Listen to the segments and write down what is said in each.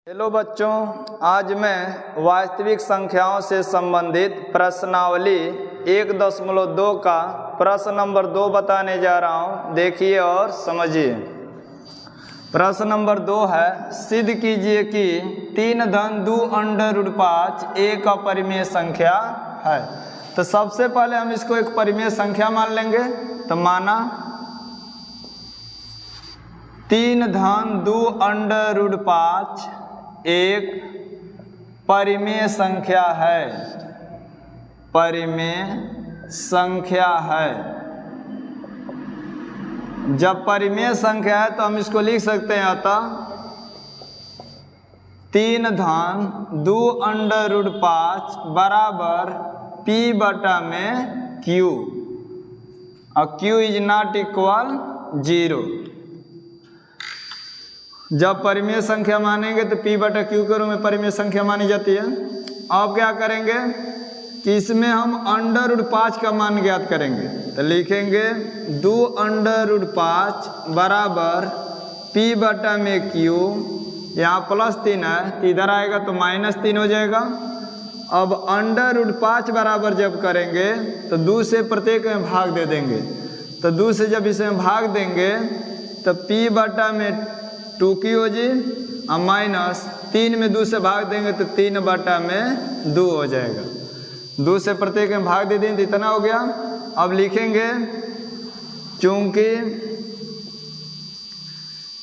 Hello बच्चों, आज मैं वास्तविक संख्याओं से संबंधित प्रश्नावली 1.2 का प्रश्न नंबर 2 बताने जा रहा हूं। देखिए और समझिए। प्रश्न नंबर 2 है, सिद्ध कीजिए कि 3 धन 2 अंडर रूट 5 एक अपरिमेय संख्या है। तो सबसे पहले हम इसको एक परिमेय संख्या मान लेंगे। तो माना 3 धन 2 अंडर रूट 5 एक परिमेय संख्या है। परिमेय संख्या है। जब परिमेय संख्या है तो हम इसको लिख सकते हैं, अतः 3 धन 2 अंडर रूट 5 बराबर P बटा में Q और Q इज नॉट इक्वल 0। जब परिमेय संख्या मानेंगे तो P बटा Q के रूप में परिमेय संख्या मानी जाती है। अब क्या करेंगे कि इसमें हम अंडर रूट 5 का मान ज्ञात करेंगे। तो लिखेंगे 2 अंडर रूट 5 बराबर P बटा में Q। यहाँ +3 है तो इधर आएगा तो -3 हो जाएगा। अब अंडर रूट 5 बराबर जब करेंगे तो 2 से प्रत्येक में भाग दे देंगे। तो 2 से जब इसमें भाग देंगे तो P बटा में 2Q हो जी और -3 में 2 से भाग देंगे तो 3 बटा में 2 हो जाएगा। 2 से प्रत्येक में भाग दे देंगे तो इतना हो गया। अब लिखेंगे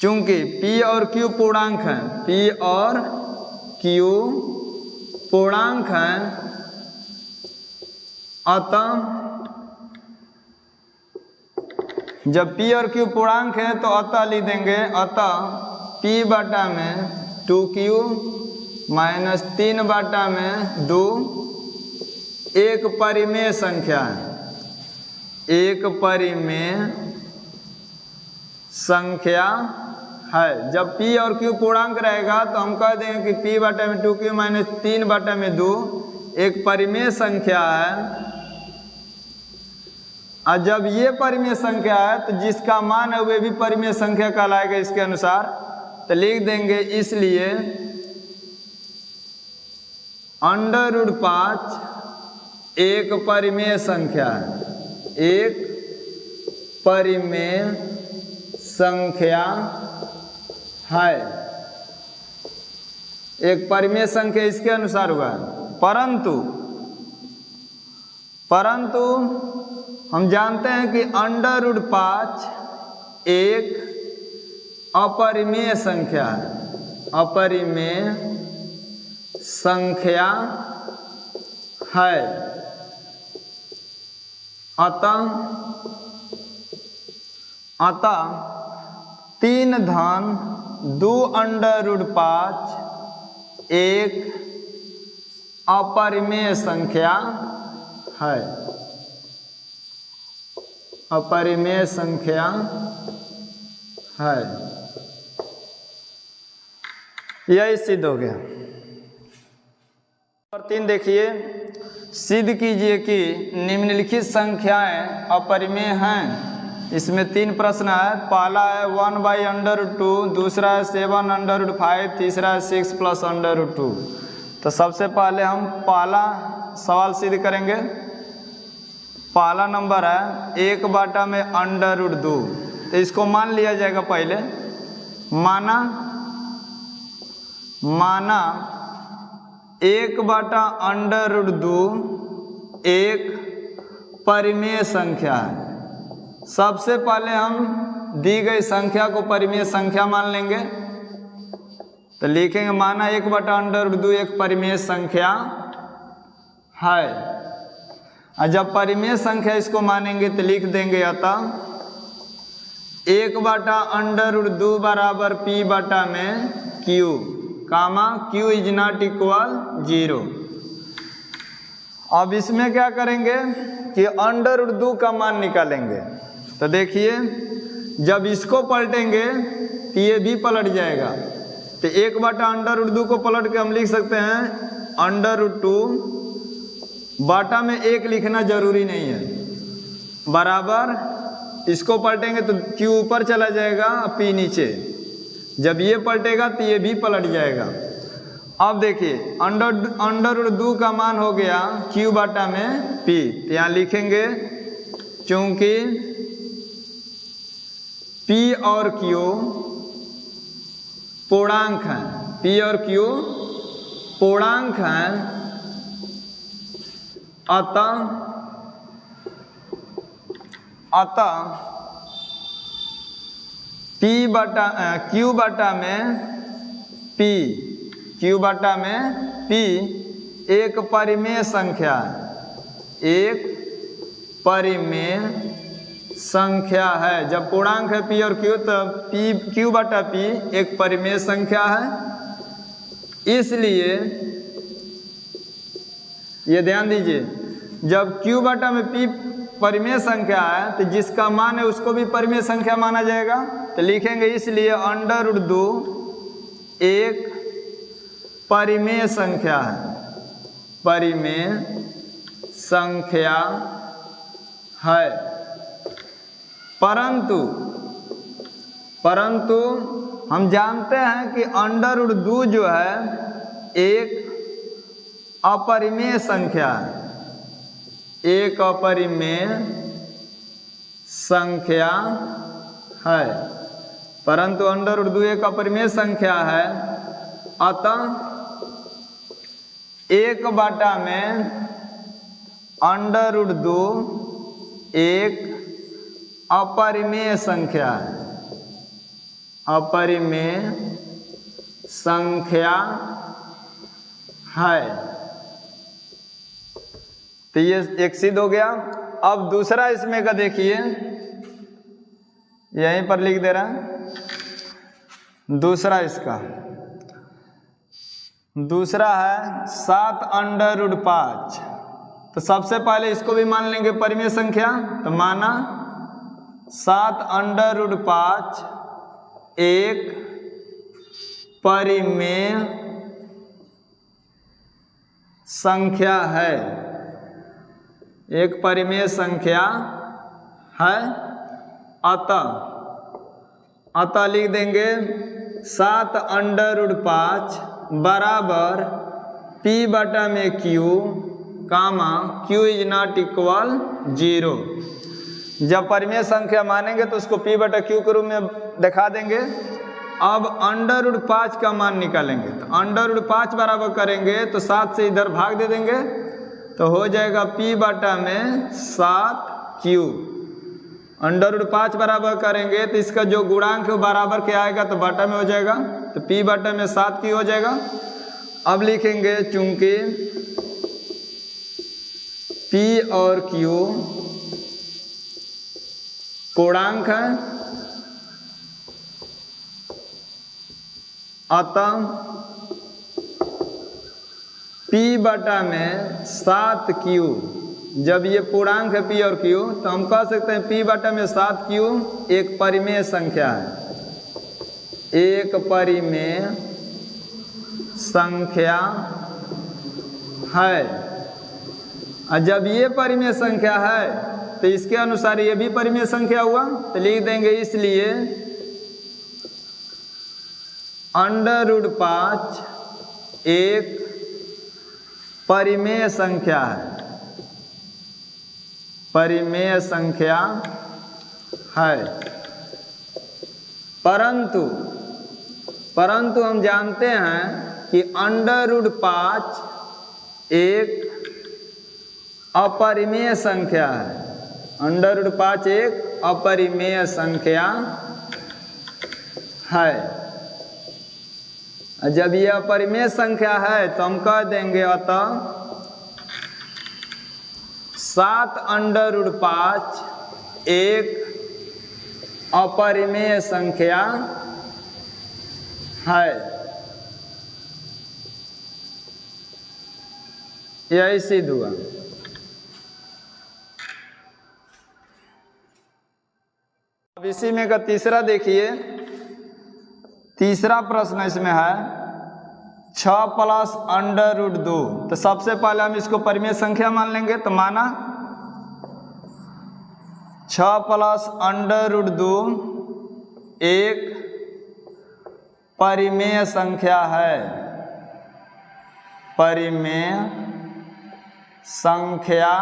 चूंकि P और Q पूर्णांक हैं, P और Q पूर्णांक हैं, अतः जब P और Q पूर्णांक है तो अतः लिख देंगे, अतः P बटा में 2Q -3 बटा में 2 एक परिमेय संख्या है। एक परिमेय संख्या है। जब P और Q पूर्णांक रहेगा तो हम कह देंगे कि P बटा में 2Q -3 बटा में 2 एक परिमेय संख्या है। और जब ये परिमेय संख्या है तो जिसका मान है वे भी परिमेय संख्या कहलाएगा इसके अनुसार। तो लिख देंगे, इसलिए अंडर रूट 5 एक परिमेय संख्या है। एक परिमेय संख्या है। एक परिमेय संख्या इसके अनुसार हुआ है। परंतु हम जानते हैं कि अंडर रूट 5 एक अपरिमेय संख्या है। अपरिमेय संख्या है। अतः 3 धन 2 अंडर रूट 5 एक अपरिमेय संख्या है। अपरिमेय संख्या है। यही सिद्ध हो गया। नंबर 3 देखिए, सिद्ध कीजिए कि निम्नलिखित संख्याएं अपरिमेय हैं। इसमें 3 प्रश्न है। पहला है 1/√2, दूसरा है 7/5, तीसरा है 6 + √2। तो सबसे पहले हम पहला सवाल सिद्ध करेंगे। पहला नंबर है 1 बटा में √2। तो इसको मान लिया जाएगा। पहले माना 1 बटा √2 एक परिमेय संख्या है। सबसे पहले हम दी गई संख्या को परिमेय संख्या मान लेंगे। तो लिखेंगे, माना 1 बटा √2 एक परिमेय संख्या है। और जब परिमेय संख्या इसको मानेंगे तो लिख देंगे, अतः 1 बटा √2 बराबर P बटा में Q, comma Q is not equal 0। अब इसमें क्या करेंगे कि √2 का मान निकालेंगे। तो देखिए, जब इसको पलटेंगे तो ये भी पलट जाएगा। तो 1 बटा √2 को पलट के हम लिख सकते हैं √2 बाटा में 1 लिखना जरूरी नहीं है, बराबर इसको पलटेंगे तो Q ऊपर चला जाएगा, P नीचे। जब ये पलटेगा तो ये भी पलट जाएगा। अब देखिए अंडर रूट 2 का मान हो गया क्यू बटा में पी, तो यहाँ लिखेंगे चूंकि पी और क्यू पूर्णांक हैं, पी और क्यू पूर्णांक हैं, अतः पी बटा क्यू बटा में पी, क्यू बटा में पी एक परिमेय संख्या है, एक परिमेय संख्या है। जब पूर्णांक है पी और क्यू तो पी क्यू बटा पी एक परिमेय संख्या है। इसलिए ये ध्यान दीजिए, जब क्यू बटा में पी परिमेय संख्या है तो जिसका मान है उसको भी परिमेय संख्या माना जाएगा। तो लिखेंगे इसलिए अंडर रूट 2 एक परिमेय संख्या है, परिमेय संख्या है। परंतु हम जानते हैं कि अंडर रूट 2 जो है एक अपरिमेय संख्या है, एक अपरिमेय संख्या है। परंतु अंडर रूट 2 एक अपरिमेय संख्या है, अतः एक बटा में अंडर रूट 2 एक अपरिमेय संख्या है, अपरिमेय संख्या है। तो ये एक सिद्ध हो गया। अब दूसरा इसमें का देखिए, यहीं पर लिख दे रहा है दूसरा इसका। दूसरा है 7 अंडर रूट 5। तो सबसे पहले इसको भी मान लेंगे परिमेय संख्या, तो माना 7 अंडर रूट 5 एक परिमेय संख्या है, एक परिमेय संख्या है। अतः लिख देंगे 7 अंडर रूट 5 बराबर पी बटा में Q comma Q is not equal 0। जब परिमेय संख्या मानेंगे तो उसको पी बटा क्यू के रूप में दिखा देंगे। अब अंडर रूट 5 का मान निकालेंगे, तो अंडर रूट 5 बराबर करेंगे तो 7 से इधर भाग दे देंगे, तो हो जाएगा पी बटा में 7 क्यू। अंडर रूट 5 बराबर करेंगे तो इसका जो गुणांक है बराबर के आएगा तो बटा में हो जाएगा, तो पी बटा में 7 क्यू हो जाएगा। अब लिखेंगे चूंकि पी और क्यू पूर्णांक है, अतः पी बटा में 7 क्यू, जब ये पूर्णांक है पी और क्यू तो हम कह सकते हैं पी बटा में 7 क्यू एक परिमेय संख्या है, एक परिमेय संख्या है। और जब ये परिमेय संख्या है तो इसके अनुसार ये भी परिमेय संख्या हुआ, तो लिख देंगे इसलिए अंडर रूट 5 एक परिमेय संख्या है, परिमेय संख्या है। परंतु हम जानते हैं कि अंडर रूट 5 एक अपरिमेय संख्या है, अंडर रूट 5 एक अपरिमेय संख्या है। जब यह अपरिमेय संख्या है तो हम कह देंगे अतः 7 अंडर रूट 5 एक अपरिमेय संख्या है। यही सिद्ध हुआ। अब इसी में का तीसरा देखिए, तीसरा प्रश्न इसमें है 6 प्लस अंडर रूट 2। तो सबसे पहले हम इसको परिमेय संख्या मान लेंगे, तो माना 6 प्लस अंडर रूट 2 एक परिमेय संख्या है, परिमेय संख्या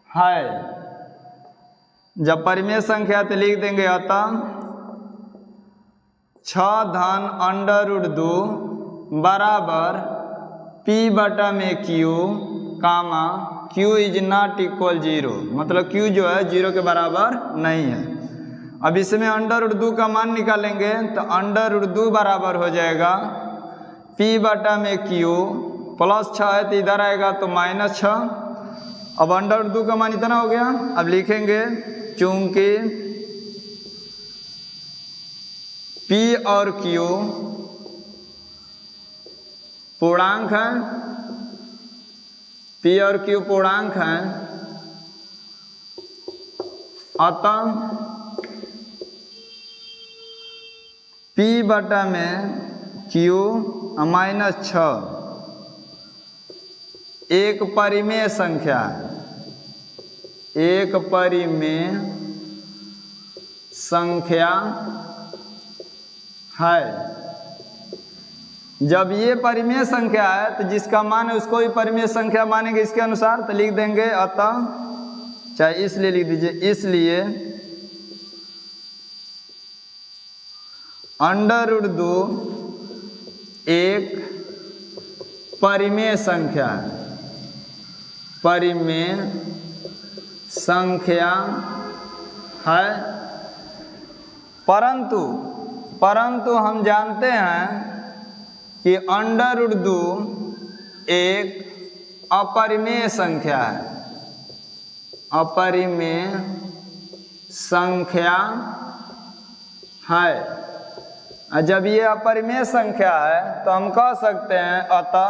है। जब परिमेय संख्या तो लिख देंगे अतः 6 धन अंडर रूट 2 बराबर P बटा में Q comma Q is not equal 0, मतलब Q जो है 0 के बराबर नहीं है। अब इसमें अंडर रूट 2 का मान निकालेंगे तो अंडर रूट 2 बराबर हो जाएगा P बटा में Q प्लस 6 है तो इधर आएगा तो -6। अब अंडर रूट 2 का मान इतना हो गया। अब लिखेंगे चूंकि P और Q पूर्णांक है, P और Q पूर्णांक हैं, अतः P बटा में Q -6 एक परिमेय संख्या है, एक परिमेय संख्या है। जब ये परिमेय संख्या है तो जिसका मान है उसको भी परिमेय संख्या मानेंगे इसके अनुसार, तो लिख देंगे अतः, चाहे इसलिए लिख दीजिए, इसलिए अंडर रूट 2 एक परिमेय संख्या है, परिमेय संख्या है। परंतु हम जानते हैं कि अंडर रूट 2 एक अपरिमेय संख्या है, अपरिमेय संख्या है। जब ये अपरिमेय संख्या है तो हम कह सकते हैं अतः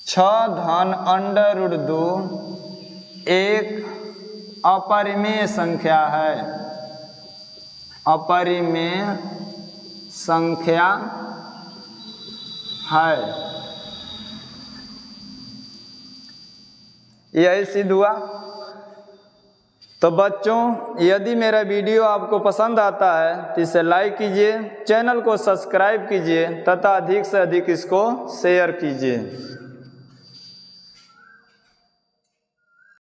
6 धन अंडर रूट 2 एक अपरिमेय संख्या है, अपरिमेय संख्या है। यही सिद्ध हुआ। तो बच्चों, यदि मेरा वीडियो आपको पसंद आता है तो इसे लाइक कीजिए, चैनल को सब्सक्राइब कीजिए तथा अधिक से अधिक इसको शेयर कीजिए।